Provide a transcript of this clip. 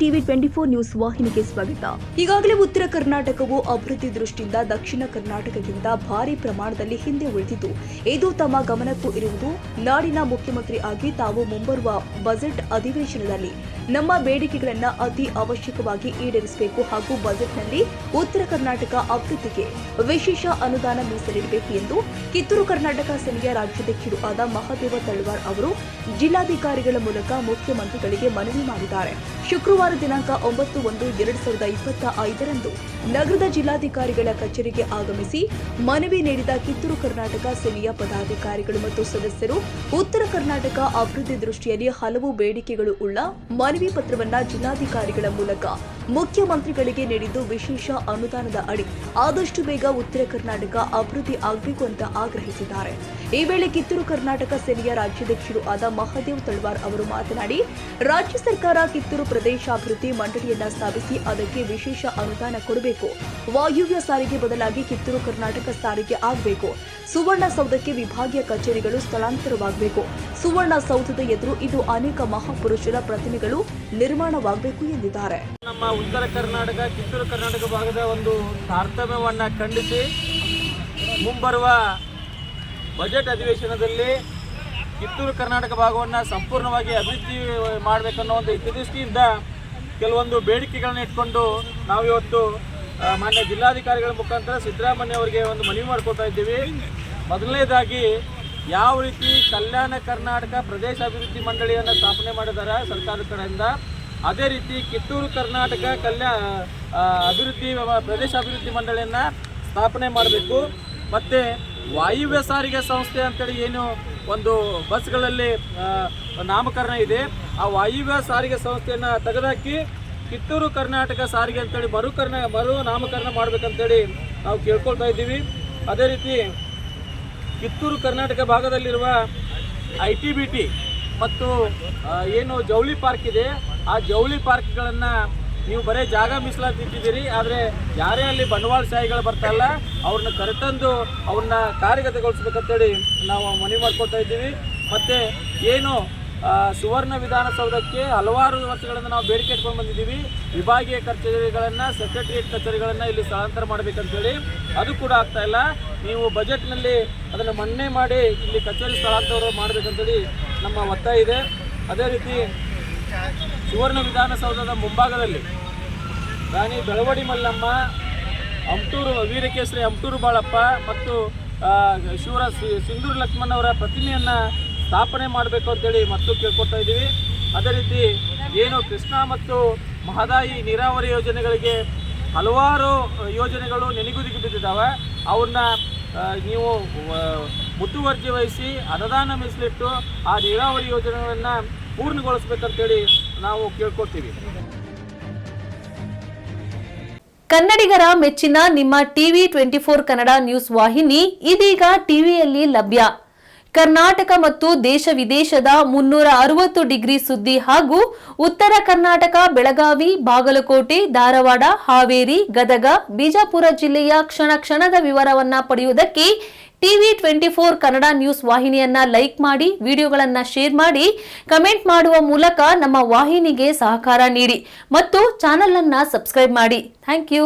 TV 24 news ವಾಹಿನಿಗೆ ಸ್ವಾಗತ. ಈಗಾಗಲೇ ಉತ್ತರ ಕರ್ನಾಟಕವು ಅಭಿವೃದ್ಧಿ ದೃಷ್ಟಿಯಿಂದ ದಕ್ಷಿಣ ಕರ್ನಾಟಕಕ್ಕಿಂತ ಭಾರಿ ಪ್ರಮಾಣದಲ್ಲಿ ಹಿಂದೆ ಉಳಿದಿದ್ದು, ಇದು ತಮ್ಮ ಗಮನಕ್ಕೂ ಇರುವುದು. ನಾಡಿನ ಮುಖ್ಯಮಂತ್ರಿ ಆಗಿ ತಾವು ಮುಂಬರುವ ಬಜೆಟ್ ಅಧಿವೇಶನದಲ್ಲಿ ನಮ್ಮ ಬೇಡಿಕೆಗಳನ್ನು ಅತಿ ಅವಶ್ಯಕವಾಗಿ ಈಡೇರಿಸಬೇಕು ಹಾಗೂ ಬಜೆಟ್ನಲ್ಲಿ ಉತ್ತರ ಕರ್ನಾಟಕ ಅಭಿವೃದ್ಧಿಗೆ ವಿಶೇಷ ಅನುದಾನ ಮೀಸಲಿಡಬೇಕು ಎಂದು ಕಿತ್ತೂರು ಕರ್ನಾಟಕ ಸೇನೆಯ ರಾಜ್ಯಾಧ್ಯಕ್ಷರು ಆದ ಮಹದೇವ ತಳವಾರ್ ಅವರು ಜಿಲ್ಲಾಧಿಕಾರಿಗಳ ಮೂಲಕ ಮುಖ್ಯಮಂತ್ರಿಗಳಿಗೆ ಮನವಿ ಮಾಡಿದ್ದಾರೆ. ಶುಕ್ರವಾರ ದಿನಾಂಕ 9/1/2025 ನಗರದ ಜಿಲ್ಲಾಧಿಕಾರಿಗಳ ಕಚೇರಿಗೆ ಆಗಮಿಸಿ ಮನವಿ ನೀಡಿದ ಕಿತ್ತೂರು ಕರ್ನಾಟಕ ಸೇನೆಯ ಪದಾಧಿಕಾರಿಗಳು ಮತ್ತು ಸದಸ್ಯರು ಉತ್ತರ ಕರ್ನಾಟಕ ಅಭಿವೃದ್ಧಿ ದೃಷ್ಟಿಯಲ್ಲಿ ಹಲವು ಬೇಡಿಕೆಗಳು ಉಳ್ಳ ಮನವಿ ಪತ್ರವನ್ನ ಜಿಲ್ಲಾಧಿಕಾರಿಗಳ ಮೂಲಕ ಮುಖ್ಯಮಂತ್ರಿಗಳಿಗೆ ನೀಡಿದ್ದು, ವಿಶೇಷ ಅನುದಾನದ ಅಡಿ ಆದಷ್ಟು ಬೇಗ ಉತ್ತರ ಕರ್ನಾಟಕ ಅಭಿವೃದ್ಧಿ ಆಗಬೇಕು ಅಂತ ಆಗ್ರಹಿಸಿದ್ದಾರೆ. ಈ ವೇಳೆ ಕಿತ್ತೂರು ಕರ್ನಾಟಕ ಸೇನೆಯ ರಾಜ್ಯಾಧ್ಯಕ್ಷರು ಆದ ಮಹದೇವ್ ತಳವಾರ್ ಅವರು ಮಾತನಾಡಿ, ರಾಜ್ಯ ಸರ್ಕಾರ ಕಿತ್ತೂರು ಪ್ರದೇಶಾಭಿವೃದ್ಧಿ ಮಂಡಳಿಯನ್ನ ಸ್ಥಾಪಿಸಿ ಅದಕ್ಕೆ ವಿಶೇಷ ಅನುದಾನ ಕೊಡಬೇಕು. ವಾಯುವ್ಯ ಸಾರಿಗೆ ಬದಲಾಗಿ ಕಿತ್ತೂರು ಕರ್ನಾಟಕ ಸಾರಿಗೆ ಆಗಬೇಕು. ಸುವರ್ಣಸೌಧಕ್ಕೆ ವಿಭಾಗೀಯ ಕಚೇರಿಗಳು ಸ್ಥಳಾಂತರವಾಗಬೇಕು. ಸುವರ್ಣಸೌಧದ ಎದುರು ಇದು ಅನೇಕ ಮಹಾಪುರುಷರ ಪ್ರತಿಮೆಗಳು ನಿರ್ಮಾಣವಾಗಬೇಕು ಎಂದಿದ್ದಾರೆ. ನಮ್ಮ ಉತ್ತರ ಕರ್ನಾಟಕ ಕಿತ್ತೂರು ಕರ್ನಾಟಕ ಭಾಗದ ಒಂದು ತಾರತಮ್ಯವನ್ನು ಖಂಡಿಸಿ ಮುಂಬರುವ ಬಜೆಟ್ ಅಧಿವೇಶನದಲ್ಲಿ ಕಿತ್ತೂರು ಕರ್ನಾಟಕ ಭಾಗವನ್ನು ಸಂಪೂರ್ಣವಾಗಿ ಅಭಿವೃದ್ಧಿ ಮಾಡಬೇಕನ್ನೋ ಒಂದು ಹಿತದೃಷ್ಟಿಯಿಂದ ಕೆಲವೊಂದು ಬೇಡಿಕೆಗಳನ್ನು ಇಟ್ಕೊಂಡು ನಾವು ಇವತ್ತು ಮಾನ್ಯ ಜಿಲ್ಲಾಧಿಕಾರಿಗಳ ಮುಖಾಂತರ ಸಿದ್ದರಾಮಯ್ಯ ಅವರಿಗೆ ಒಂದು ಮನವಿ ಮಾಡ್ಕೊಳ್ತಾ ಇದ್ದೀವಿ. ಮೊದಲನೇದಾಗಿ ಯಾವ ರೀತಿ ಕಲ್ಯಾಣ ಕರ್ನಾಟಕ ಪ್ರದೇಶ ಅಭಿವೃದ್ಧಿ ಮಂಡಳಿಯನ್ನು ಸ್ಥಾಪನೆ ಮಾಡಿದ್ದಾರೆ ಸರ್ಕಾರದ ಕಡೆಯಿಂದ, ಅದೇ ರೀತಿ ಕಿತ್ತೂರು ಕರ್ನಾಟಕ ಅಭಿವೃದ್ಧಿ ಪ್ರದೇಶ ಅಭಿವೃದ್ಧಿ ಮಂಡಳಿಯನ್ನು ಸ್ಥಾಪನೆ ಮಾಡಬೇಕು. ಮತ್ತು ವಾಯುವ್ಯ ಸಾರಿಗೆ ಸಂಸ್ಥೆ ಅಂತೇಳಿ ಏನು ಒಂದು ಬಸ್ಗಳಲ್ಲಿ ನಾಮಕರಣ ಇದೆ, ಆ ವಾಯುವ್ಯ ಸಾರಿಗೆ ಸಂಸ್ಥೆಯನ್ನು ತೆಗೆದುಹಾಕಿ ಕಿತ್ತೂರು ಕರ್ನಾಟಕ ಸಾರಿಗೆ ಅಂತೇಳಿ ಮರು ನಾಮಕರಣ ಮಾಡಬೇಕಂತೇಳಿ ನಾವು ಕೇಳ್ಕೊಳ್ತಾ ಇದ್ದೀವಿ. ಅದೇ ರೀತಿ ಕಿತ್ತೂರು ಕರ್ನಾಟಕ ಭಾಗದಲ್ಲಿರುವ ITBT ಮತ್ತು ಏನು ಜವಳಿ ಪಾರ್ಕ್ ಇದೆ, ಆ ಜವಳಿ ಪಾರ್ಕ್ಗಳನ್ನು ನೀವು ಬರೀ ಜಾಗ ಮೀಸಲಾತಿಟ್ಟಿದ್ದೀರಿ, ಆದರೆ ಯಾರೇ ಅಲ್ಲಿ ಬಂಡವಾಳಶಾಹಿಗಳು ಬರ್ತಾರಲ್ಲ ಅವ್ರನ್ನ ಕರೆತಂದು ಅವ್ರನ್ನ ಕಾರ್ಯಗತಗೊಳಿಸ್ಬೇಕಂತೇಳಿ ನಾವು ಮನವಿ ಮಾಡ್ಕೊಳ್ತಾ ಇದ್ದೀವಿ. ಮತ್ತು ಏನು ಸುವರ್ಣ ವಿಧಾನಸೌಧಕ್ಕೆ ಹಲವಾರು ವರ್ಷಗಳಿಂದ ನಾವು ಬೇಡಿಕೆ ಇಟ್ಕೊಂಡು ಬಂದಿದ್ದೀವಿ, ವಿಭಾಗೀಯ ಕಚೇರಿಗಳನ್ನು ಸೆಕ್ರೆಟರಿಯೇಟ್ ಕಚೇರಿಗಳನ್ನು ಇಲ್ಲಿ ಸ್ಥಳಾಂತರ ಮಾಡಬೇಕಂತೇಳಿ, ಅದು ಕೂಡ ಆಗ್ತಾ ಇಲ್ಲ. ನೀವು ಬಜೆಟ್ನಲ್ಲಿ ಅದನ್ನು ಮನ್ನಣೆ ಮಾಡಿ ಇಲ್ಲಿ ಕಚೇರಿ ಸ್ಥಳಾಂತರ ಮಾಡಬೇಕಂತೇಳಿ ನಮ್ಮ ಒತ್ತಾಯ ಇದೆ. ಅದೇ ರೀತಿ ಸುವರ್ಣ ವಿಧಾನಸೌಧದ ಮುಂಭಾಗದಲ್ಲಿ ರಾಣಿ ಬೆಳವಡಿ ಮಲ್ಲಮ್ಮ, ಅಮಟೂರು ವೀರಕೇಸರಿ ಅಮಟೂರು ಬಾಳಪ್ಪ ಮತ್ತು ಶಿವರ ಸಿಂಧೂರು ಲಕ್ಷ್ಮಣ್ ಅವರ ಪ್ರತಿಮೆಯನ್ನು ಸ್ಥಾಪನೆ ಮಾಡಬೇಕು ಅಂತೇಳಿ ಮತ್ತು ಕೇಳ್ಕೊಳ್ತಾ ಇದ್ದೀವಿ. ಅದೇ ರೀತಿ ಏನು ಕೃಷ್ಣ ಮತ್ತು ಮಹದಾಯಿ ನೀರಾವರಿ ಯೋಜನೆಗಳಿಗೆ ಹಲವಾರು ಯೋಜನೆಗಳು ನೆನೆಗುದಿಗೆ ಬಿದ್ದಿದ್ದಾವೆ, ಅವನ್ನ ನೀವು ಮುತುವರ್ಜಿ ವಹಿಸಿ ಅನುದಾನ ಮೀಸಲಿಟ್ಟು ಆ ನೀರಾವರಿ ಯೋಜನೆಗಳನ್ನು ಪೂರ್ಣಗೊಳಿಸಬೇಕಂತೇಳಿ ನಾವು ಕೇಳ್ಕೊಳ್ತೀವಿ. ಕನ್ನಡಿಗರ ಮೆಚ್ಚಿನ ನಿಮ್ಮ ಟಿವಿ 24 ಕನ್ನಡ ನ್ಯೂಸ್ ವಾಹಿನಿ ಇದೀಗ ಟಿವಿಯಲ್ಲಿ ಲಭ್ಯ. ಕರ್ನಾಟಕ ಮತ್ತು ದೇಶ ವಿದೇಶದ 360 ಡಿಗ್ರಿ ಸುದ್ದಿ ಹಾಗೂ ಉತ್ತರ ಕರ್ನಾಟಕ, ಬೆಳಗಾವಿ, ಬಾಗಲಕೋಟೆ, ಧಾರವಾಡ, ಹಾವೇರಿ, ಗದಗ, ಬಿಜಾಪುರ ಜಿಲ್ಲೆಯ ಕ್ಷಣ ಕ್ಷಣದ ವಿವರವನ್ನ ಪಡೆಯುವುದಕ್ಕೆ ಟಿವಿ 24 ಕನ್ನಡ ನ್ಯೂಸ್ ವಾಹಿನಿಯನ್ನ ಲೈಕ್ ಮಾಡಿ, ವಿಡಿಯೋಗಳನ್ನ ಶೇರ್ ಮಾಡಿ, ಕಮೆಂಟ್ ಮಾಡುವ ಮೂಲಕ ನಮ್ಮ ವಾಹಿನಿಗೆ ಸಹಕಾರ ನೀಡಿ ಮತ್ತು ಚಾನೆಲ್ ಅನ್ನ ಸಬ್ಸ್ಕ್ರೈಬ್ ಮಾಡಿ. Thank you.